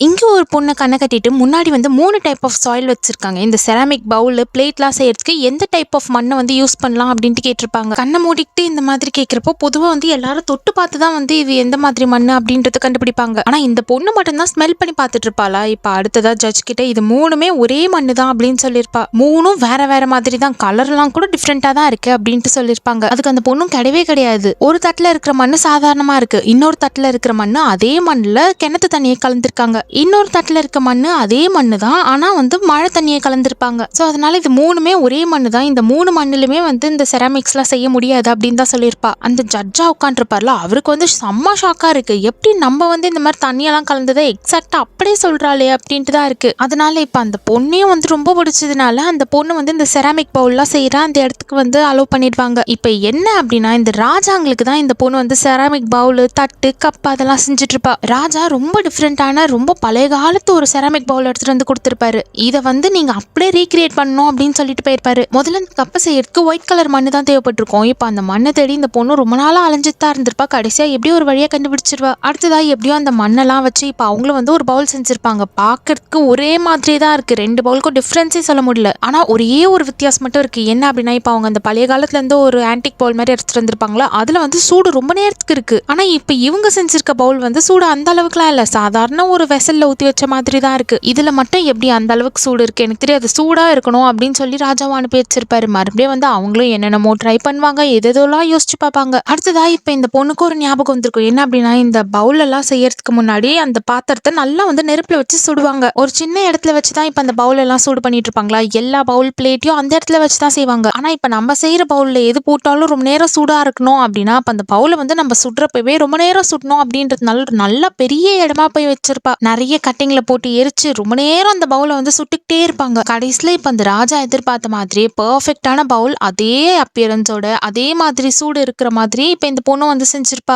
இங்க ஒரு பொண்ணு கண்ண கட்டிட்டு முன்னாடி வந்து 3 டைப் ஆஃப் சாயில் வச்சிருக்காங்க. இந்த செராமிக் பவுல், பிளேட்லாம் செய்யறதுக்கு எந்த டைப் ஆஃப் மண்ண வந்து யூஸ் பண்ணலாம் அப்படின்ட்டு கேட்டிருப்பாங்க. கண்ண மூடிக்கிட்டு இந்த மாதிரி கேட்கிறப்போ பொதுவா வந்து எல்லாரும் தொட்டு பார்த்து தான் வந்து இது எந்த மாதிரி மண்ணு அப்படின்றத கண்டுபிடிப்பாங்க. ஆனா இந்த பொண்ணு மட்டும் தான் ஸ்மெல் பண்ணி பார்த்துட்டு இருப்பாளா? இப்ப அடுத்ததா ஜட்ஜ் கிட்ட இது 3மே ஒரே மண்ணு தான் அப்படின்னு சொல்லியிருப்பா. 3ம் வேற வேற மாதிரி தான், கலர்லாம் கூட டிஃப்ரெண்டா தான் இருக்கு அப்படின்ட்டு சொல்லியிருப்பாங்க. அதுக்கு அந்த பொண்ணும் கிடையவே கிடையாது. ஒரு தட்டுல இருக்கிற மண்ணு சாதாரணமா இருக்கு, இன்னொரு தட்டுல இருக்கிற மண்ணு அதே மண்ணுல கிணத்து தண்ணியை கலந்துருக்காங்க, இன்னொரு தட்டுல இருக்க மண்ணு அதே மண்ணு தான், ஆனா வந்து மழை தண்ணியை கலந்துருப்பாங்க. சோ அதனால இது 3மே ஒரே மண்ணு தான், இந்த 3 மண்ணுலுமே வந்து இந்த செராமிக்ஸ்லாம் செய்ய முடியாது அப்படின்னு தான் சொல்லியிருப்பா. அந்த ஜட்ஜா உட்காந்துருப்பார்ல, அவருக்கு வந்து செம்ம ஷாக்கா இருக்கு. எப்படி நம்ம வந்து இந்த மாதிரி தண்ணியெல்லாம் கலந்ததை எக்ஸாக்டா அப்படியே சொல்றாளே அப்படின்ட்டு தான் இருக்கு. அதனால இப்ப அந்த பொண்ணையும் வந்து ரொம்ப பிடிச்சதுனால அந்த பொண்ணு வந்து இந்த செராமிக் பவுல்லாம் செய்யறா அந்த இடத்துக்கு வந்து அலோவ் பண்ணிடுவாங்க. இப்ப என்ன அப்படின்னா, இந்த ராஜாங்களுக்கு தான் இந்த பொண்ணு வந்து செராமிக் பவுல், தட்டு, கப் அதெல்லாம் செஞ்சுட்டு இருப்பா. ராஜா ரொம்ப டிஃப்ரெண்டான ரொம்ப பழைய காலத்து ஒரு செராமிக் பவுல் எடுத்துட்டு வந்து கொடுத்திருப்பாரு. இதை வந்து நீங்க அப்படியே ரீக்ரியேட் பண்ணணும் அப்படின்னு சொல்லிட்டு போயிருப்பாரு. முதல்ல இந்த கப்பை செய்யறதுக்கு ஒயிட் கலர் மண்ணு தான் தேவைப்பட்டிருக்கும். இப்ப அந்த மண்ணை தேடி இந்த பொண்ணு ரொம்ப நாளா அலைஞ்சிட்டு தான் இருந்திருப்பா. கடைசியா எப்படியோ ஒரு வழியா கண்டுபிடிச்சிருவா. அடுத்ததா எப்படியோ அந்த மண்ணெல்லாம் வச்சு இப்ப அவங்களும் வந்து ஒரு பவுல் செஞ்சிருப்பாங்க. பாக்குறதுக்கு ஒரே மாதிரியே தான் இருக்கு, 2 பவுலுக்கும் டிஃபரன்ஸே சொல்ல முடியல. ஆனா ஒரே ஒரு வித்தியாசம் மட்டும் இருக்கு. என்ன அப்படின்னா, இப்ப அவங்க அந்த பழைய காலத்துல இருந்து ஒரு ஆன்டிக் பவுல் மாதிரி எடுத்துட்டு வந்திருப்பாங்களா, அதுல வந்து சூடு ரொம்ப நேரத்துக்கு இருக்கு. ஆனா இப்ப இவங்க செஞ்சிருக்க பவுல் வந்து சூடு அந்த அளவுக்குலாம் இல்ல, சாதாரண ஒரு வெசல்ல ஊத்தி வச்ச மாதிரி தான் இருக்கு. இதுல மட்டும் எப்படி அந்த அளவுக்கு சூடு இருக்கு எனக்கு தெரியாது, சூடா இருக்கணும் அப்படின்னு சொல்லி ராஜாவை அனுப்பி வச்சிருப்பாரு. மறுபடியும் வந்து அவங்களும் என்னென்னமோ ட்ரை பண்ணுவாங்க, எதெல்லாம் யோசிச்சு பார்ப்பாங்க. அடுத்ததா இப்ப இந்த பொண்ணுக்கு ஒரு ஞாபகம் வந்திருக்கும். என்ன அப்படின்னா, இந்த பவுல் எல்லாம் செய்யறதுக்கு முன்னாடி அந்த பாத்திரத்தை நல்லா வந்து நெருப்புல வச்சு சுடுவாங்க. ஒரு சின்ன இடத்துல வச்சுதான் இப்ப அந்த பவுல் எல்லாம் சூடு பண்ணிட்டு இருப்பாங்களா, எல்லா பவுல் பிளேட்டையும் அந்த இடத்துல வச்சுதான் செய்வாங்க. ஆனா இப்ப நம்ம செய்யற பவுல்ல எது போட்டாலும் ரொம்ப நேரம் சூடா இருக்கணும் அப்படின்னா, அப்ப அந்த பவுலை வந்து நம்ம சுடுறப்பவே ரொம்ப நேரம் சுடணும் அப்படின்றதுனால ஒரு நல்ல பெரிய இடமா போய் வச்சிருப்பா. நிறைய கட்டிங்ல போட்டு எரிச்சு ரொம்ப நேரம் அந்த பவுலை வந்து சுட்டுக்கிட்டே இருப்பாங்க. கடைசியில இப்ப அந்த ராஜா எதிர்பார்த்த மாதிரி பெர்ஃபெக்டான பவுல், அதே அப்பியரன்ஸோட அதே மாதிரி சூடு இருக்கிற மாதிரி இப்ப இந்த பொண்ணு வந்து செஞ்சிருப்பா.